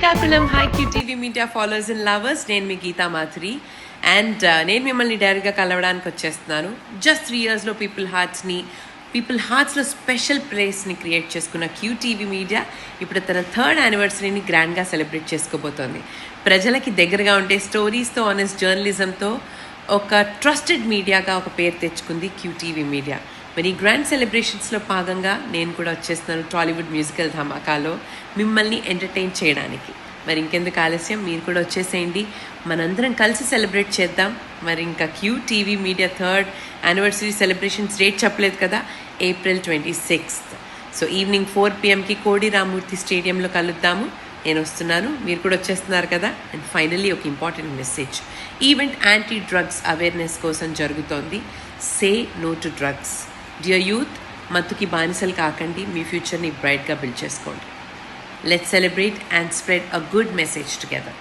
Srikakulam high QTV media followers and lovers, నేను మీ Gita Madhuri and నేను మిమ్మల్ని డైరెక్ట్గా కలవడానికి వచ్చేస్తున్నాను. జస్ట్ 3 yearsలో పీపుల్ హార్ట్స్లో స్పెషల్ ప్లేస్ని క్రియేట్ చేసుకున్న క్యూటీవీ మీడియా ఇప్పుడు తన 3rd యానివర్సరీని గ్రాండ్గా సెలబ్రేట్ చేసుకోబోతోంది. ప్రజలకి దగ్గరగా ఉంటే స్టోరీస్తో, ఆనెస్ట్ జర్నలిజంతో ఒక ట్రస్టెడ్ మీడియాగా ఒక పేరు తెచ్చుకుంది క్యూటీవీ మీడియా. మరి ఈ గ్రాండ్ సెలబ్రేషన్స్లో భాగంగా నేను కూడా వచ్చేస్తున్నాను టాలీవుడ్ మ్యూజికల్ ధమాకాలో మిమ్మల్ని ఎంటర్టైన్ చేయడానికి. మరి ఇంకెందుకు ఆలస్యం, మీరు కూడా వచ్చేసేయండి, మనందరం కలిసి సెలబ్రేట్ చేద్దాం. మరి ఇంకా QTV media 3rd anniversary celebrations date చెప్పలేదు కదా, April 26th. So evening 4 PM కోడి రామూర్తి స్టేడియంలో కలుద్దాము. నేను వస్తున్నాను, మీరు కూడా వచ్చేస్తున్నారు కదా. అండ్ ఫైనల్లీ ఒక important message, event anti drugs awareness కోసం జరుగుతోంది. Say no to drugs. Dear youth, మత్తుకి బానిసలు కాకండి, మీ ఫ్యూచర్ని బ్రైట్గా బిల్డ్ చేసుకోండి. Let's celebrate and spread a good message together.